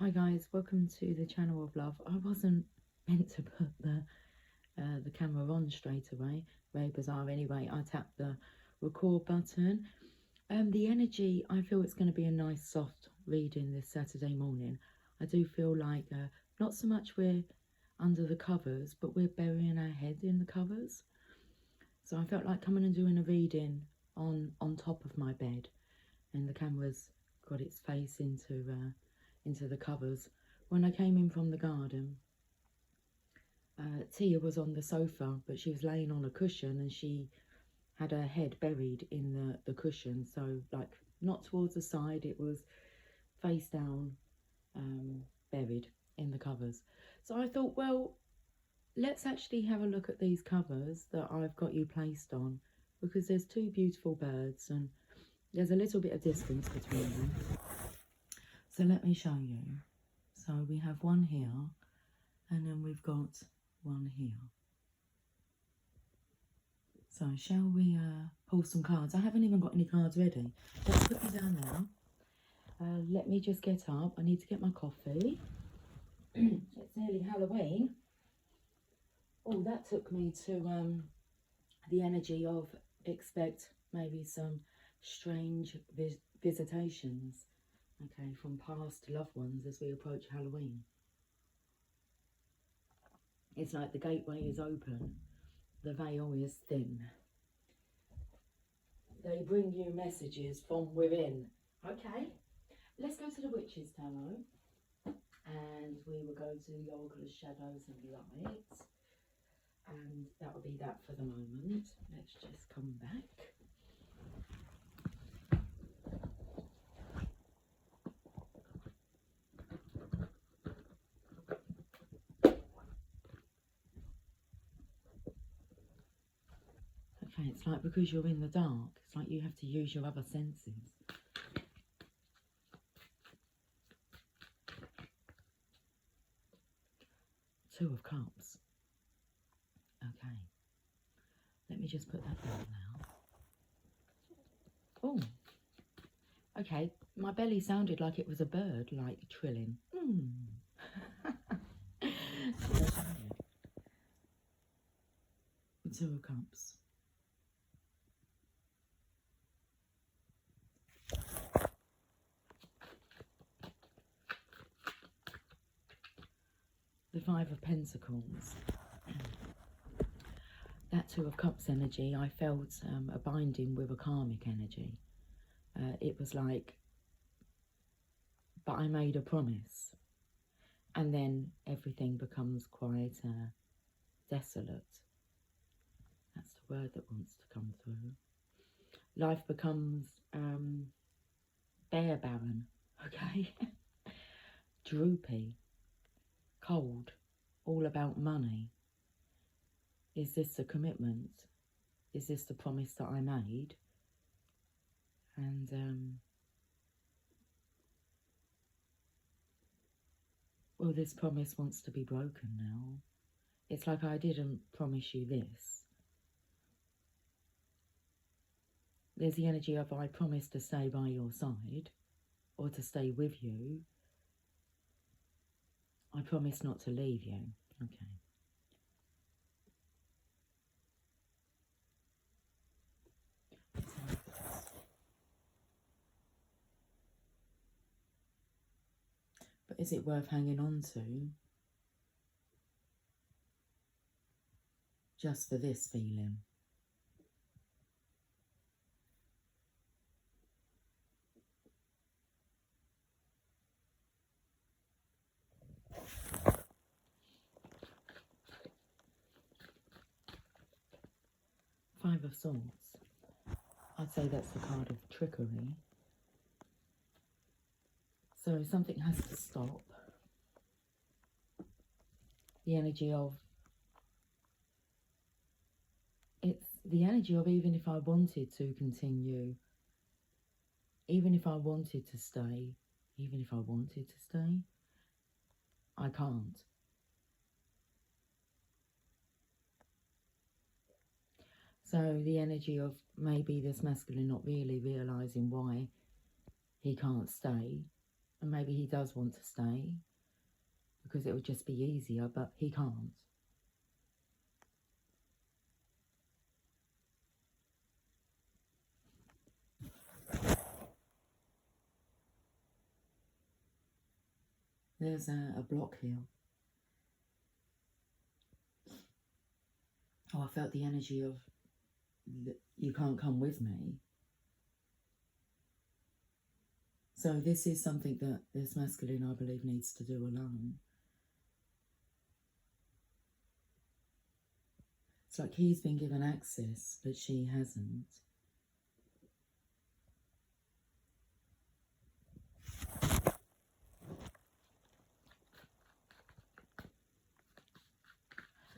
Hi guys, welcome to the channel of love. I wasn't meant to put the camera on straight away. Very bizarre. Anyway, I tapped the record button. The energy, I feel it's going to be a nice soft reading this Saturday morning. I do feel like not so much we're under the covers, but we're burying our head in the covers. So I felt like coming and doing a reading on top of my bed, and the camera's got its face into the covers. When I came in from the garden, Tia was on the sofa, but she was laying on a cushion and she had her head buried in the cushion. So, like, not towards the side, it was face down, buried in the covers. So I thought, well, let's actually have a look at these covers that I've got you placed on, because there's two beautiful birds and there's a little bit of distance between them. So let me show you. So we have one here, and then we've got one here. So shall we pull some cards? I haven't even got any cards ready. Let's put you down now. Let me just get up. I need to get my coffee. It's nearly Halloween. Oh, that took me to the energy of expect maybe some strange visitations, okay, from past loved ones as we approach Halloween. It's like the gateway is open, the veil is thin. They bring you messages from within. Okay, let's go to the Witch's Tarot, and we will go to the Oracle of Shadows and Light, and that will be that for the moment. Let's just come back. Okay, it's like because you're in the dark, it's like you have to use your other senses. Two of Cups. Okay. Let me just put that down now. Oh. Okay. My belly sounded like it was a bird, like trilling. Two of Cups. The Five of Pentacles. That Two of Cups energy, I felt a binding with a karmic energy. It was like, but I made a promise. And then everything becomes quite desolate. That's the word that wants to come through. Life becomes bare barren, okay? Droopy, cold, all about money. Is this a commitment? Is this the promise that I made? And well, this promise wants to be broken now. It's like I didn't promise you this. There's the energy of I promise to stay by your side or to stay with you. I promise not to leave you. Okay. But is it worth hanging on to just for this feeling? Five of Swords. I'd say that's the card of trickery. So something has to stop. The energy of, it's the energy of even if I wanted to continue, even if I wanted to stay, I can't. So the energy of maybe this masculine not really realising why he can't stay, And maybe he does want to stay because it would just be easier, but he can't. There's a block here. Oh, I felt the energy of you can't come with me. So this is something that this masculine, I believe, needs to do alone. It's like he's been given access, but she hasn't.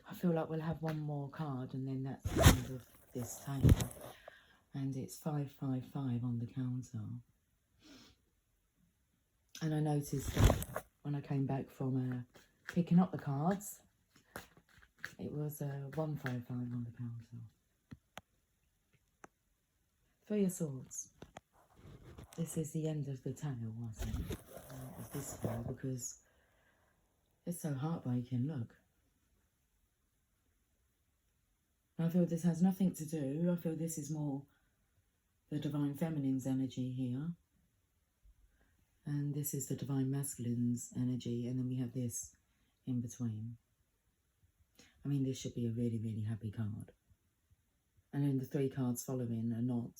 I feel like we'll have one more card and then that's the end of this table. And it's 555 on the counter. And I noticed that when I came back from picking up the cards, it was 155 on the counter. Three of Swords. This is the end of the tale, I think, of this tale, because it's so heartbreaking. Look. I feel this has nothing to do. I feel this is more the Divine Feminine's energy here. And this is the Divine Masculine's energy. And then we have this in between. I mean, this should be a really, really happy card. And then the three cards following are not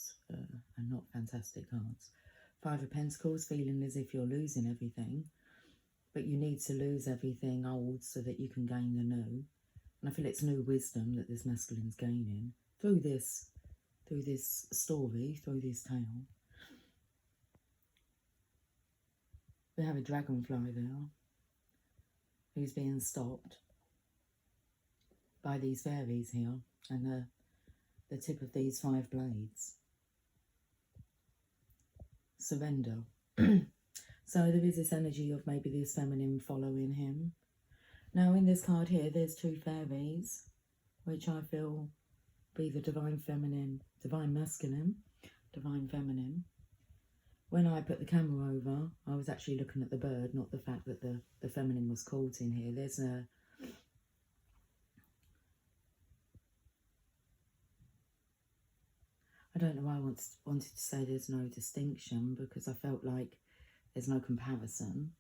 fantastic cards. Five of Pentacles, feeling as if you're losing everything. But you need to lose everything old so that you can gain the new. And I feel it's new wisdom that this masculine's gaining through this story, through this tale. We have a dragonfly there who's being stopped by these fairies here and the tip of these 5 blades. Surrender. So there is this energy of maybe this feminine following him. Now in this card here, there's 2 fairies, which I feel be the Divine Feminine, Divine Masculine, Divine Feminine. When I put the camera over, I was actually looking at the bird, not the fact that the feminine was caught in here. There's I don't know why I wanted to say there's no distinction, because I felt like there's no comparison.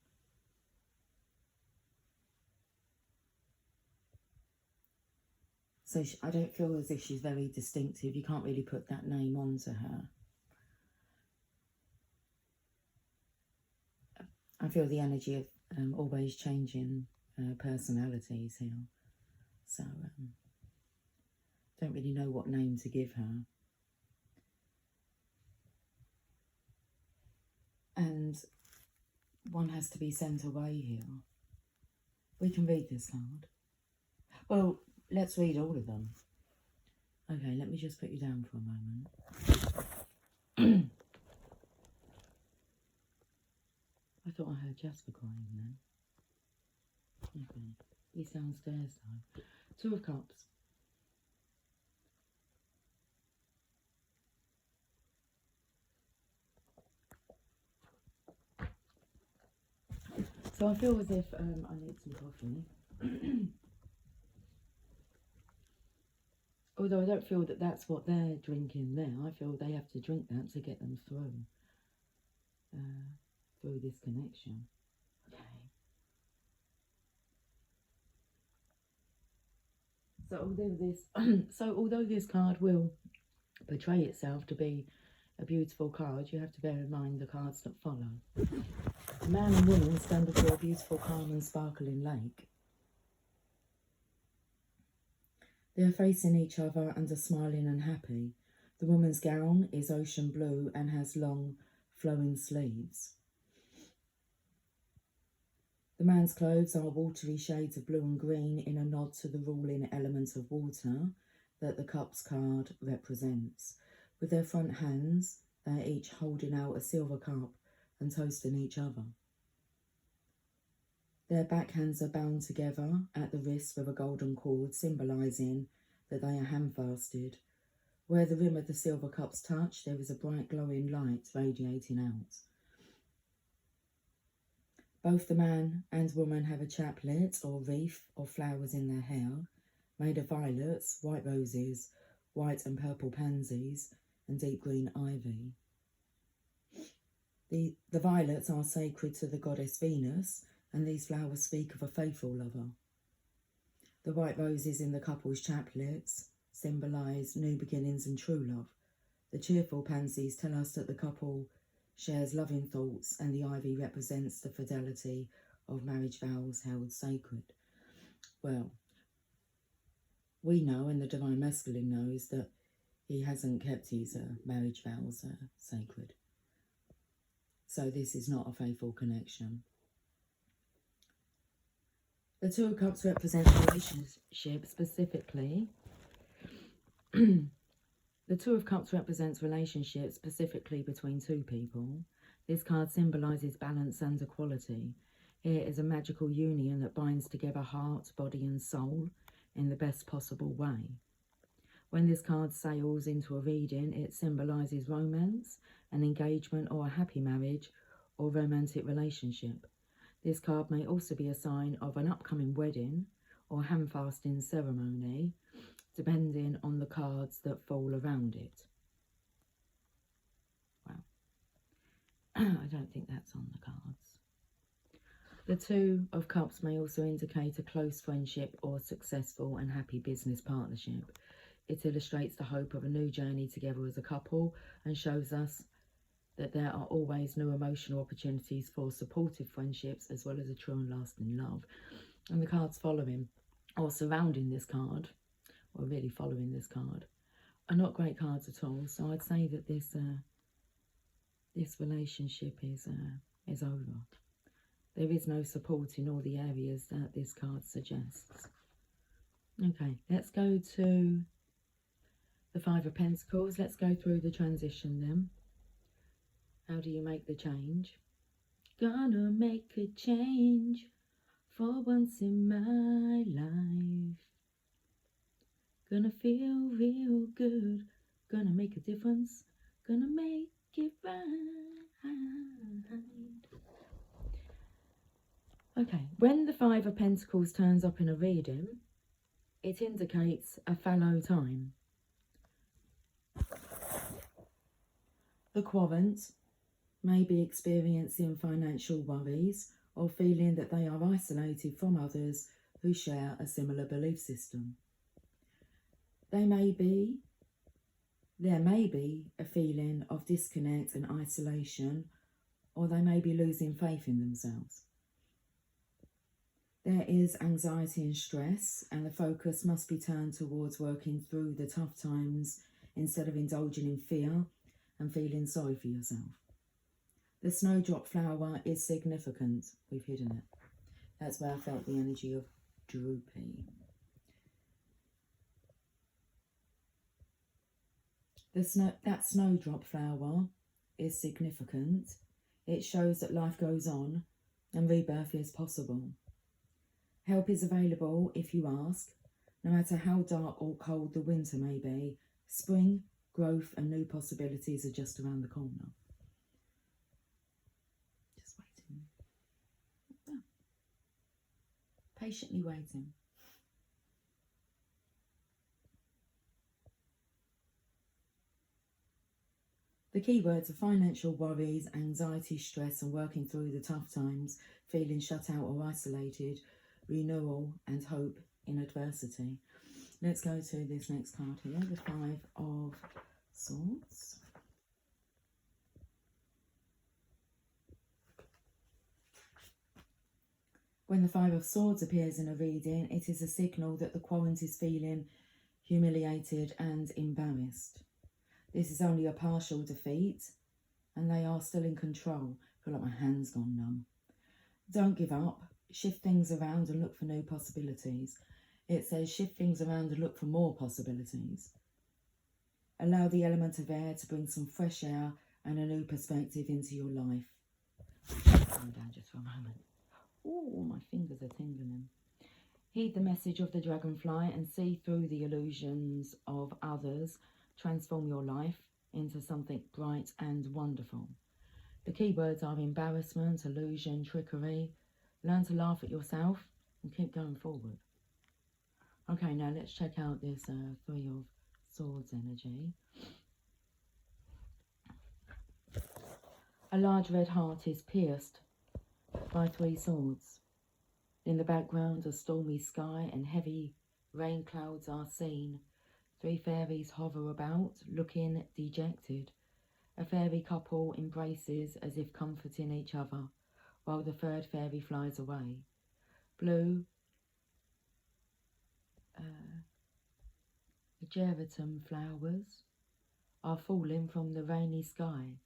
So I don't feel as if she's very distinctive. You can't really put that name onto her. I feel the energy of always changing personalities here. So don't really know what name to give her. And one has to be sent away here. We can read this card. Well, let's read all of them. Okay, let me just put you down for a moment. I thought I heard Jasper crying then. Okay, he's downstairs though. 2 of Cups. So I feel as if I need some coffee. Although I don't feel that that's what they're drinking there. I feel they have to drink that to get them through this connection. Okay. So although this card will portray itself to be a beautiful card, you have to bear in mind the cards that follow. A man and woman stand before a beautiful, calm and sparkling lake. They are facing each other and are smiling and happy. The woman's gown is ocean blue and has long, flowing sleeves. The man's clothes are watery shades of blue and green in a nod to the ruling element of water that the Cups card represents. With their front hands, they are each holding out a silver cup and toasting each other. Their backhands are bound together at the wrist with a golden cord, symbolising that they are handfasted. Where the rim of the silver cups touch, there is a bright glowing light radiating out. Both the man and woman have a chaplet or wreath or flowers in their hair, made of violets, white roses, white and purple pansies, and deep green ivy. The violets are sacred to the goddess Venus, and these flowers speak of a faithful lover. The white roses in the couple's chaplets symbolise new beginnings and true love. The cheerful pansies tell us that the couple shares loving thoughts, and the ivy represents the fidelity of marriage vows held sacred. Well, we know, and the Divine Masculine knows, that he hasn't kept his marriage vows sacred. So this is not a faithful connection. The Two of Cups represents relationship specifically. The Two of Cups represents relationships specifically between two people. This card symbolises balance and equality. Here is a magical union that binds together heart, body and soul in the best possible way. When this card sails into a reading, it symbolises romance, an engagement or a happy marriage or romantic relationship. This card may also be a sign of an upcoming wedding or handfasting ceremony, depending on the cards that fall around it. Wow. I don't think that's on the cards. The Two of Cups may also indicate a close friendship or successful and happy business partnership. It illustrates the hope of a new journey together as a couple and shows us that there are always new emotional opportunities for supportive friendships as well as a true and lasting love. And the cards following or surrounding this card, or really following this card, are not great cards at all. So I'd say that this relationship is over. There is no support in all the areas that this card suggests. Okay, let's go to the Five of Pentacles. Let's go through the transition then. How do you make the change? Gonna make a change for once in my life. Gonna feel real good. Gonna make a difference. Gonna make it right. Okay, when the Five of Pentacles turns up in a reading, it indicates a fallow time. The Querent may be experiencing financial worries or feeling that they are isolated from others who share a similar belief system. There may be a feeling of disconnect and isolation, or they may be losing faith in themselves. There is anxiety and stress, and the focus must be turned towards working through the tough times instead of indulging in fear and feeling sorry for yourself. The snowdrop flower is significant. We've hidden it. That's where I felt the energy of droopy. That snowdrop flower is significant. It shows that life goes on and rebirth is possible. Help is available if you ask. No matter how dark or cold the winter may be, spring, growth and new possibilities are just around the corner. Just waiting. Oh. Patiently waiting. The key words are financial worries, anxiety, stress and working through the tough times, feeling shut out or isolated, renewal and hope in adversity. Let's go to this next card here, the Five of Swords. When the Five of Swords appears in a reading, it is a signal that the Querent is feeling humiliated and embarrassed. This is only a partial defeat, and they are still in control. I feel like my hand's gone numb. Don't give up. Shift things around and look for new possibilities. It says shift things around and look for more possibilities. Allow the element of air to bring some fresh air and a new perspective into your life. Calm down just for a moment. Oh, my fingers are tingling. Heed the message of the dragonfly and see through the illusions of others. Transform your life into something bright and wonderful. The key words are embarrassment, illusion, trickery. Learn to laugh at yourself and keep going forward. Okay, now let's check out this Three of Swords energy. A large red heart is pierced by 3 swords. In the background, a stormy sky and heavy rain clouds are seen. 3 fairies hover about, looking dejected. A fairy couple embraces as if comforting each other, while the 3rd fairy flies away. Blue ageratum flowers are falling from the rainy sky,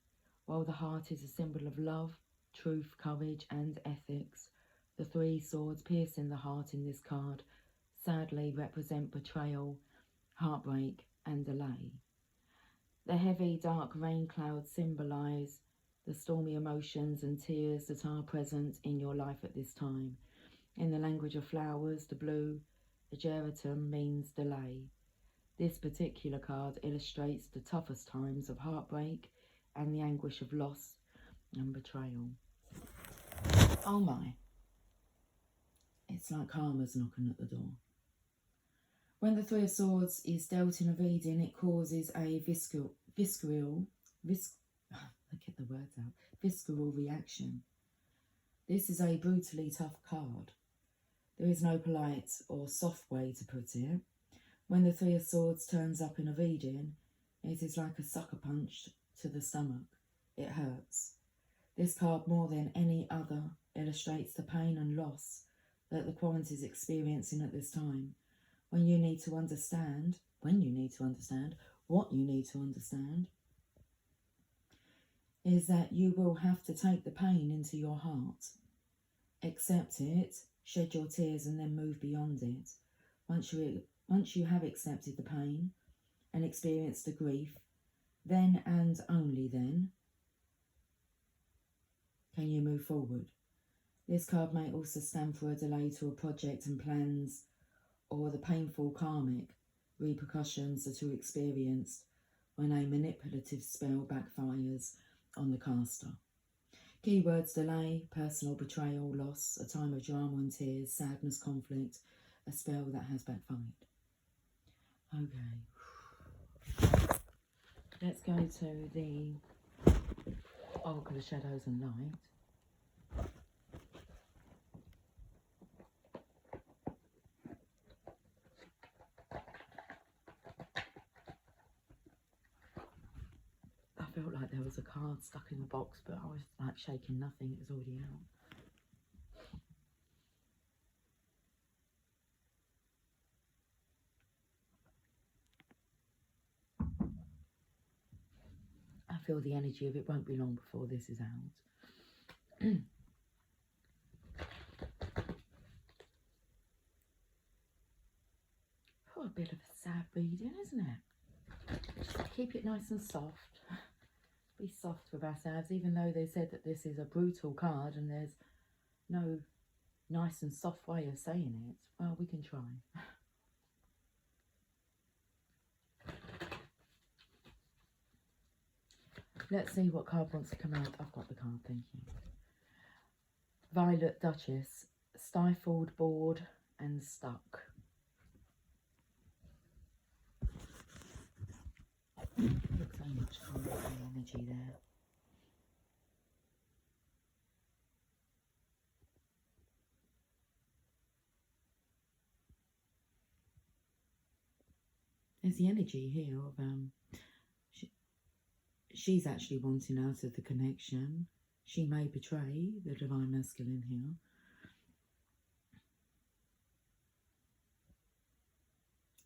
while the heart is a symbol of love, truth, courage and ethics. The 3 swords piercing the heart in this card sadly represent betrayal, heartbreak and delay. The heavy dark rain clouds symbolise the stormy emotions and tears that are present in your life at this time. In the language of flowers, the blue ageratum means delay. This particular card illustrates the toughest times of heartbreak and the anguish of loss and betrayal. Oh my. It's like karma's knocking at the door. When the 3 of Swords is dealt in a reading, it causes a visceral reaction. This is a brutally tough card. There is no polite or soft way to put it. When the 3 of Swords turns up in a reading, it is like a sucker punch to the stomach. It hurts. This card, more than any other, illustrates the pain and loss that the Quant is experiencing at this time. What you need to understand is that you will have to take the pain into your heart. Accept it, shed your tears and then move beyond it. Once you have accepted the pain and experienced the grief, then and only then can you move forward. This card may also stand for a delay to a project and plans, or the painful karmic repercussions that are experienced when a manipulative spell backfires on the caster. Keywords: delay, personal betrayal, loss, a time of drama and tears, sadness, conflict, a spell that has backfired. Okay. Let's go to the Oracle of Shadows and Light. I felt like there was a card stuck in the box, but I was like shaking nothing, it was already out. I feel the energy of it won't be long before this is out. Oh, a bit of a sad reading, isn't it? Just keep it nice and soft. Be soft with ourselves, even though they said that this is a brutal card and there's no nice and soft way of saying it. Well, we can try. Let's see what card wants to come out. I've got the card, thank you. Violet Duchess, stifled, bored and stuck. Looks so much energy there. There's the energy here of she's actually wanting out of the connection. She may betray the Divine Masculine here.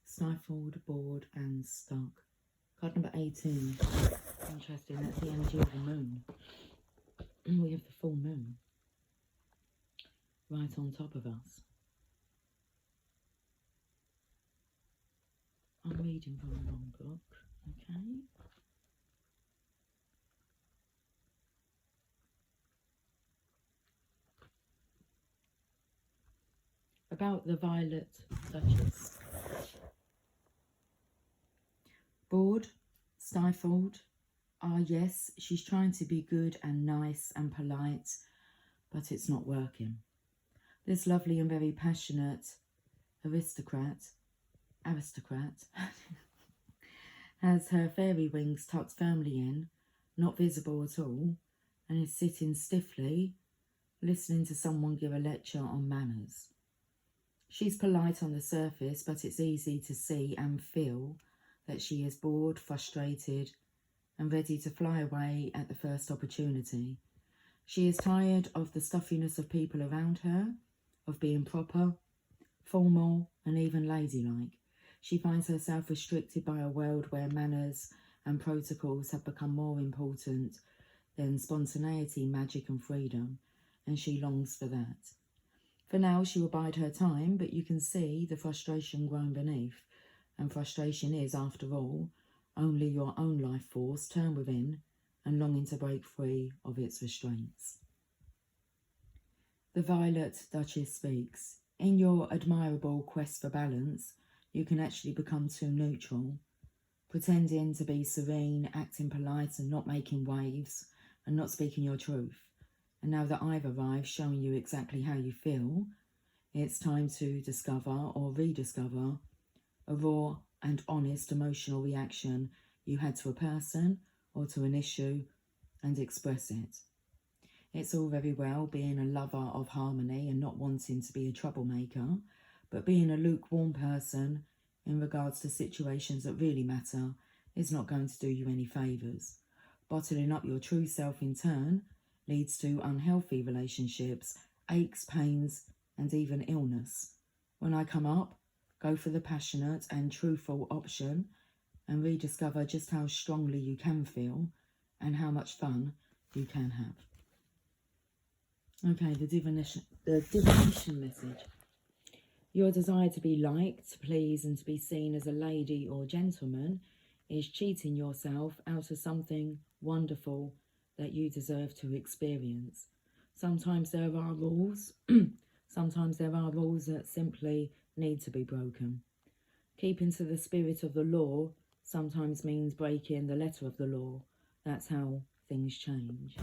Stifled, bored and stuck. Card number 18. Interesting, that's the energy of the moon. We have the full moon right on top of us. I'm reading from the wrong book, okay? About the Violet Duchess. Bored, stifled, yes, she's trying to be good and nice and polite, but it's not working. This lovely and very passionate aristocrat has her fairy wings tucked firmly in, not visible at all, and is sitting stiffly, listening to someone give a lecture on manners. She's polite on the surface, but it's easy to see and feel that she is bored, frustrated, and ready to fly away at the first opportunity. She is tired of the stuffiness of people around her, of being proper, formal, and even ladylike. She finds herself restricted by a world where manners and protocols have become more important than spontaneity, magic, and freedom, and she longs for that. For now, she will bide her time, but you can see the frustration growing beneath, and frustration is, after all, only your own life force turned within and longing to break free of its restraints. The Violet Duchess speaks. In your admirable quest for balance, you can actually become too neutral, pretending to be serene, acting polite and not making waves and not speaking your truth. And now that I've arrived showing you exactly how you feel, it's time to discover or rediscover a raw and honest emotional reaction you had to a person or to an issue and express it. It's all very well being a lover of harmony and not wanting to be a troublemaker, but being a lukewarm person in regards to situations that really matter is not going to do you any favours. Bottling up your true self in turn leads to unhealthy relationships, aches, pains, and even illness. When I come up, go for the passionate and truthful option and rediscover just how strongly you can feel and how much fun you can have. Okay, the divination message. Your desire to be liked, to please, and to be seen as a lady or gentleman is cheating yourself out of something wonderful that you deserve to experience. Sometimes there are rules. Sometimes there are rules that simply need to be broken. Keeping to the spirit of the law sometimes means breaking the letter of the law. That's how things change.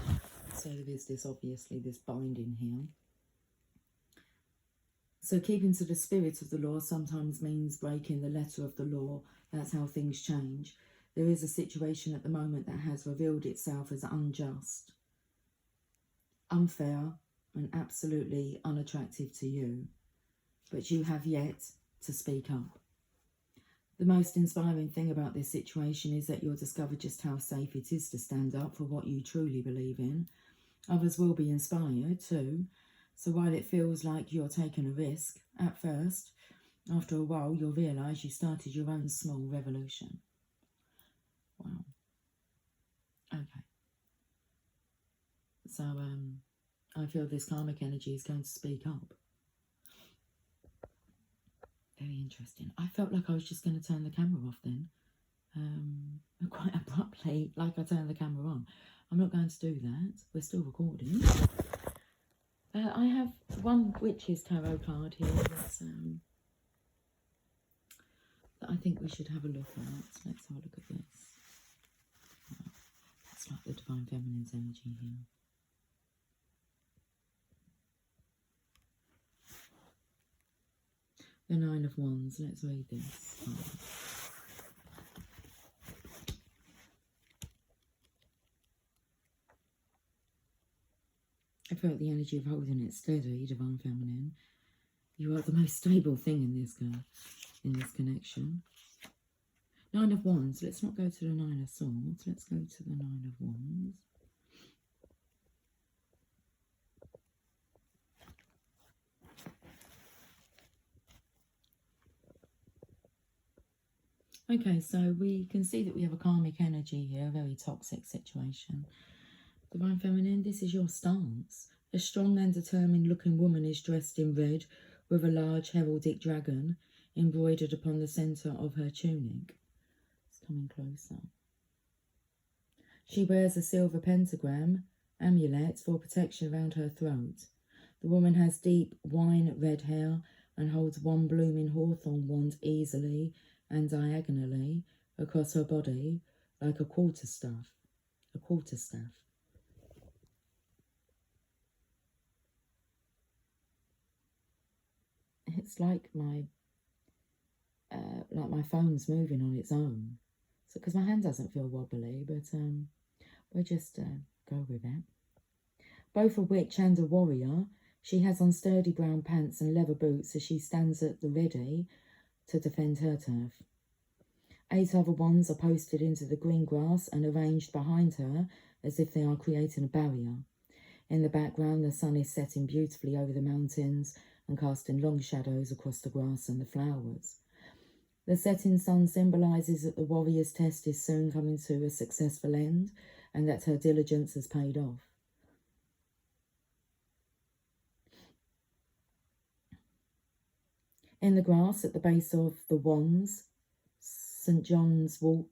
So there is this, obviously, this binding here. So keeping to the spirit of the law sometimes means breaking the letter of the law. That's how things change. There is a situation at the moment that has revealed itself as unjust, unfair, and absolutely unattractive to you. But you have yet to speak up. The most inspiring thing about this situation is that you'll discover just how safe it is to stand up for what you truly believe in. Others will be inspired too. So while it feels like you're taking a risk at first, after a while you'll realise you started your own small revolution. Wow. Okay. So I feel this karmic energy is going to speak up. Very interesting. I felt like I was just going to turn the camera off then. Quite abruptly, like I turned the camera on. I'm not going to do that. We're still recording. I have one Witch's Tarot card here that I think we should have a look at. Let's have a look at this. That's like the Divine Feminine's energy here. The Nine of Wands. Let's read this. I felt the energy of holding it steady, Divine Feminine. You are the most stable thing in this connection. Nine of Wands. Let's not go to the Nine of Swords. Let's go to the Nine of Wands. Okay, so we can see that we have a karmic energy here, a very toxic situation. Divine Feminine, this is your stance. A strong and determined looking woman is dressed in red with a large heraldic dragon embroidered upon the centre of her tunic. It's coming closer. She wears a silver pentagram amulet for protection around her throat. The woman has deep wine red hair and holds one blooming hawthorn wand easily and diagonally across her body like a quarterstaff. a quarterstaff. It's like my phone's moving on its own. So, because my hand doesn't feel wobbly, but we'll just go with it. Both a witch and a warrior, she has on sturdy brown pants and leather boots as she stands at the ready to defend her turf. 8 other wands are posted into the green grass and arranged behind her as if they are creating a barrier. In the background, the sun is setting beautifully over the mountains and casting long shadows across the grass and the flowers. The setting sun symbolises that the warrior's test is soon coming to a successful end and that her diligence has paid off. In the grass at the base of the wands, St. John's wort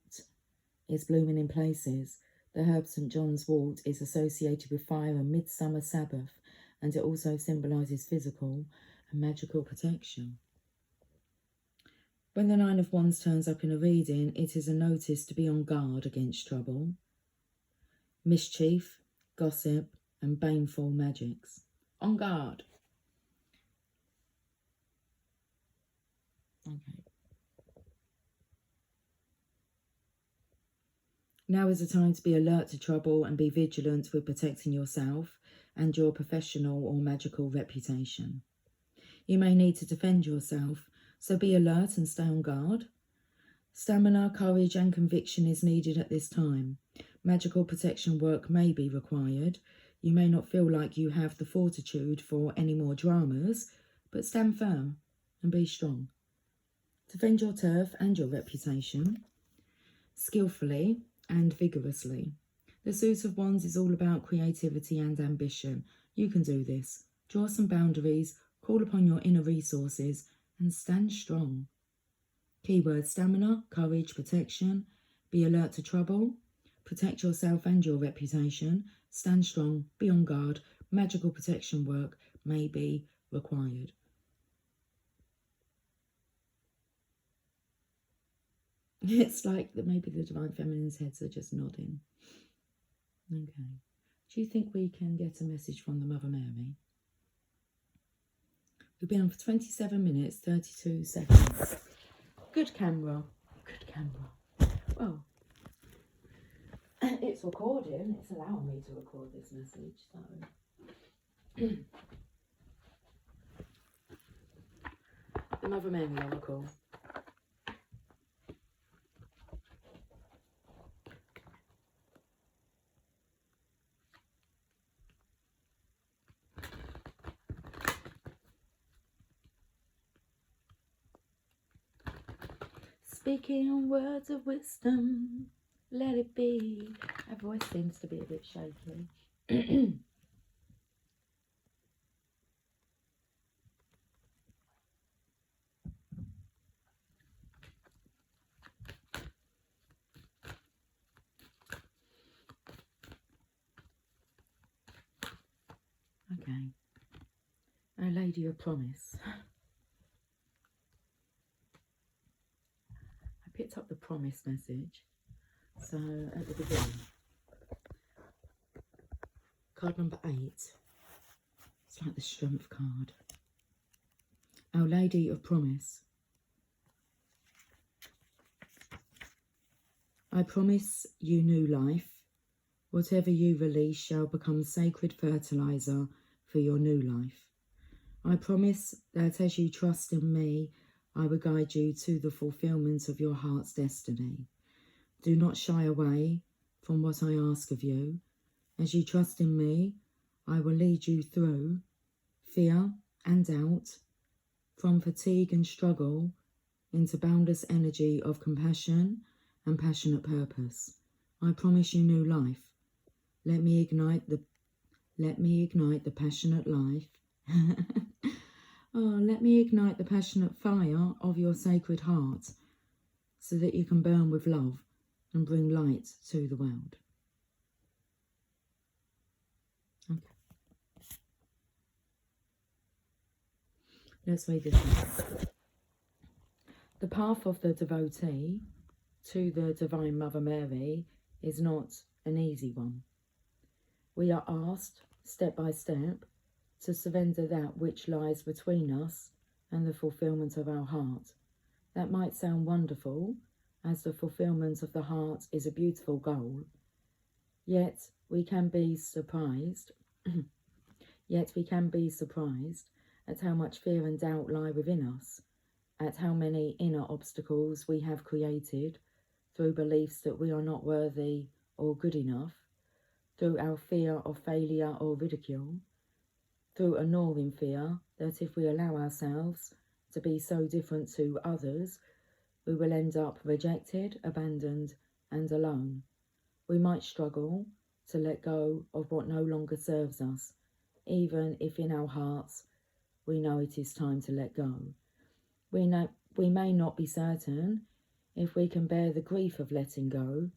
is blooming in places. The herb St. John's wort is associated with fire and midsummer Sabbath, and it also symbolises physical and magical protection. When the 9 of Wands turns up in a reading, it is a notice to be on guard against trouble, mischief, gossip, and baneful magics. On guard. Okay. Now is the time to be alert to trouble and be vigilant with protecting yourself and your professional or magical reputation. You may need to defend yourself, so be alert and stay on guard. Stamina, courage and conviction is needed at this time. Magical protection work may be required. You may not feel like you have the fortitude for any more dramas, but stand firm and be strong. Defend your turf and your reputation skillfully and vigorously. The Suit of Wands is all about creativity and ambition. You can do this. Draw some boundaries, call upon your inner resources, and stand strong. Keywords: stamina, courage, protection. Be alert to trouble. Protect yourself and your reputation. Stand strong. Be on guard. Magical protection work may be required. It's like that maybe the Divine Feminine's heads are just nodding. Okay. Do you think we can get a message from the Mother Mary? We've been on for 27 minutes, 32 seconds. Good camera. Good camera. Well, it's recording. It's allowing me to record this message, so... The Mother Mary Oracle. Speaking words of wisdom, let it be. My voice seems to be a bit shaky. Okay. Our Lady of Promise. Picked up the promise message. So at the beginning, card number 8. It's like the Strength card. Our Lady of Promise. I promise you new life. Whatever you release shall become sacred fertilizer for your new life. I promise that as you trust in me, I will guide you to the fulfillment of your heart's destiny. Do not shy away from what I ask of you. As you trust in me, I will lead you through fear and doubt, from fatigue and struggle into boundless energy of compassion and passionate purpose. I promise you new life. Let me ignite the passionate life. Oh, let me ignite the passionate fire of your sacred heart so that you can burn with love and bring light to the world. Okay. Let's read this one. The path of the devotee to the Divine Mother Mary is not an easy one. We are asked, step by step, to surrender that which lies between us and the fulfillment of our heart. That might sound wonderful, as the fulfillment of the heart is a beautiful goal, yet we can be surprised at how much fear and doubt lie within us, at how many inner obstacles we have created through beliefs that we are not worthy or good enough, through our fear of failure or ridicule, through a gnawing fear that if we allow ourselves to be so different to others, we will end up rejected, abandoned, and alone. We might struggle to let go of what no longer serves us, even if in our hearts we know it is time to let go. We may not be certain if we can bear the grief of letting go,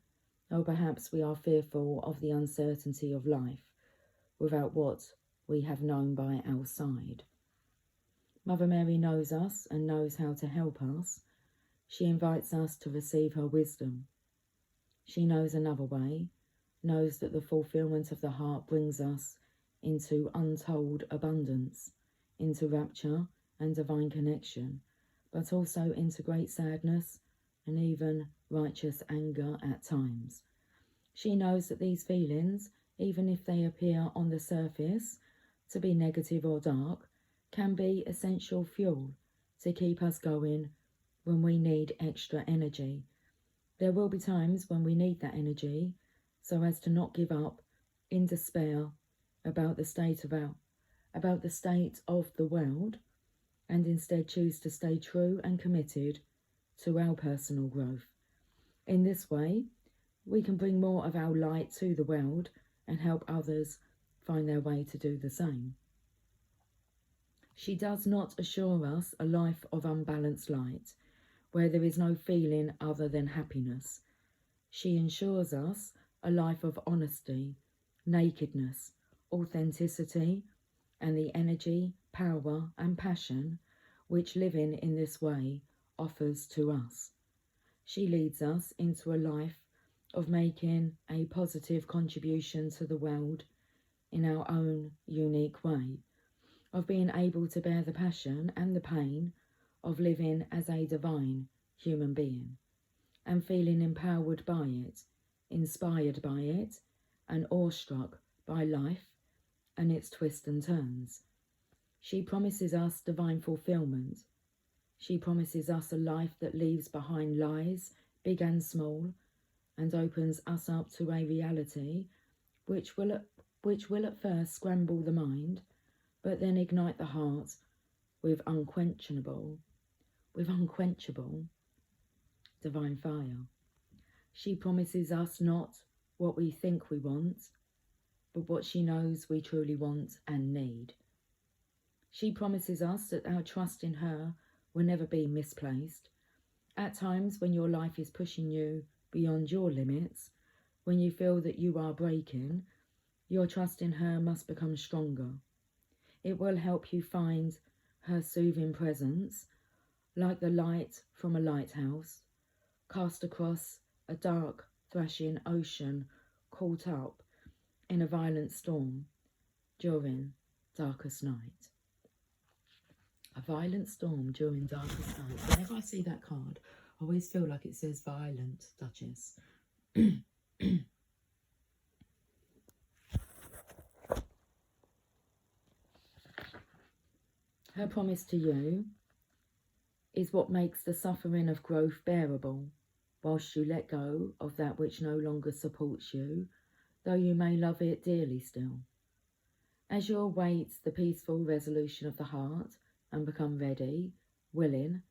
or perhaps we are fearful of the uncertainty of life without what we have known by our side. Mother Mary knows us and knows how to help us. She invites us to receive her wisdom. She knows another way, knows that the fulfillment of the heart brings us into untold abundance, into rapture and divine connection, but also into great sadness and even righteous anger at times. She knows that these feelings, even if they appear on the surface to be negative or dark, can be essential fuel to keep us going when we need extra energy. There will be times when we need that energy so as to not give up in despair about the state of the world, and instead choose to stay true and committed to our personal growth. In this way, we can bring more of our light to the world and help others find their way to do the same. She does not assure us a life of unbalanced light, where there is no feeling other than happiness. She ensures us a life of honesty, nakedness, authenticity, and the energy, power, and passion which living in this way offers to us. She leads us into a life of making a positive contribution to the world in our own unique way, of being able to bear the passion and the pain of living as a divine human being, and feeling empowered by it, inspired by it, and awestruck by life and its twists and turns. She promises us divine fulfillment. She promises us a life that leaves behind lies, big and small, and opens us up to a reality which will at first scramble the mind, but then ignite the heart with unquenchable divine fire. She promises us not what we think we want, but what she knows we truly want and need. She promises us that our trust in her will never be misplaced. At times when your life is pushing you beyond your limits, when you feel that you are breaking, your trust in her must become stronger. It will help you find her soothing presence, like the light from a lighthouse, cast across a dark, thrashing ocean caught up in a violent storm during darkest night. A violent storm during darkest night. Whenever I see that card, I always feel like it says violent, Duchess. Her promise to you is what makes the suffering of growth bearable, whilst you let go of that which no longer supports you, though you may love it dearly still. As you await the peaceful resolution of the heart and become ready, willing,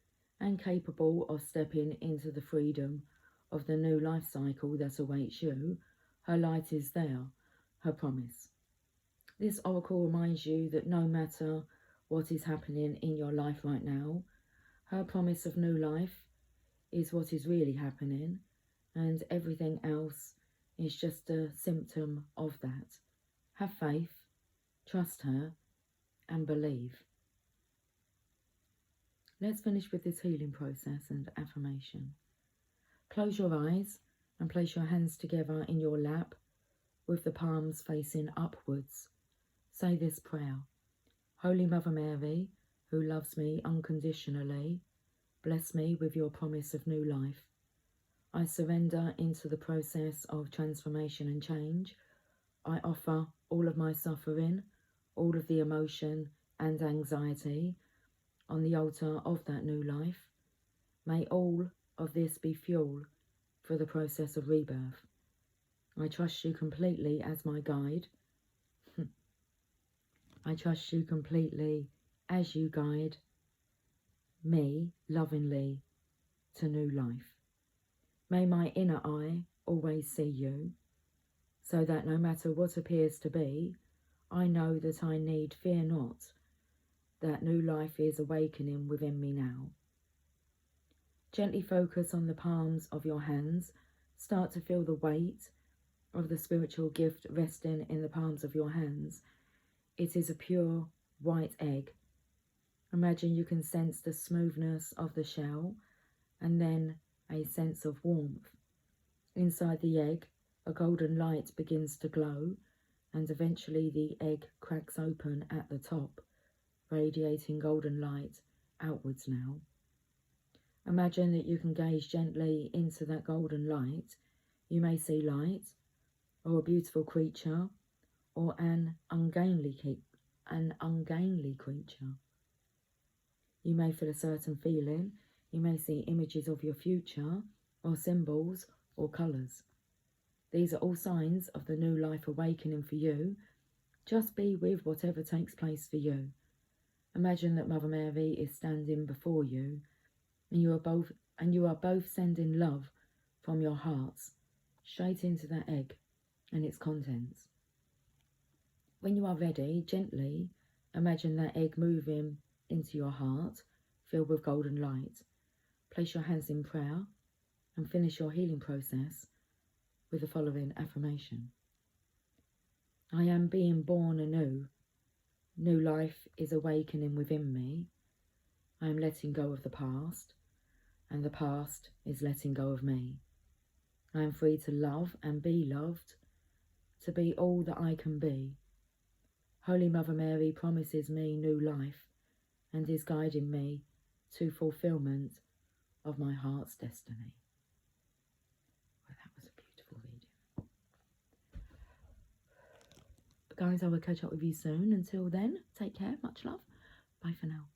and capable of stepping into the freedom of the new life cycle that awaits you, her light is there, her promise. This oracle reminds you that no matter what is happening in your life right now, her promise of new life is what is really happening, and everything else is just a symptom of that. Have faith, trust her, and believe. Let's finish with this healing process and affirmation. Close your eyes and place your hands together in your lap with the palms facing upwards. Say this prayer. Holy Mother Mary, who loves me unconditionally, bless me with your promise of new life. I surrender into the process of transformation and change. I offer all of my suffering, all of the emotion and anxiety on the altar of that new life. May all of this be fuel for the process of rebirth. I trust you completely as my guide. I trust you completely as you guide me lovingly to new life. May my inner eye always see you, so that no matter what appears to be, I know that I need fear not, that new life is awakening within me now. Gently focus on the palms of your hands. Start to feel the weight of the spiritual gift resting in the palms of your hands. It is a pure white egg. Imagine you can sense the smoothness of the shell and then a sense of warmth. Inside the egg, a golden light begins to glow, and eventually the egg cracks open at the top, radiating golden light outwards now. Imagine that you can gaze gently into that golden light. You may see light, or a beautiful creature, or an ungainly creature. You may feel a certain feeling. You may see images of your future, or symbols, or colours. These are all signs of the new life awakening for you. Just be with whatever takes place for you. Imagine that Mother Mary is standing before you, and you are both sending love from your hearts straight into that egg and its contents. When you are ready, gently imagine that egg moving into your heart, filled with golden light. Place your hands in prayer and finish your healing process with the following affirmation. I am being born anew. New life is awakening within me. I am letting go of the past, and the past is letting go of me. I am free to love and be loved, to be all that I can be. Holy Mother Mary promises me new life and is guiding me to fulfillment of my heart's destiny. Well, that was a beautiful reading. Guys, I will catch up with you soon. Until then, take care. Much love. Bye for now.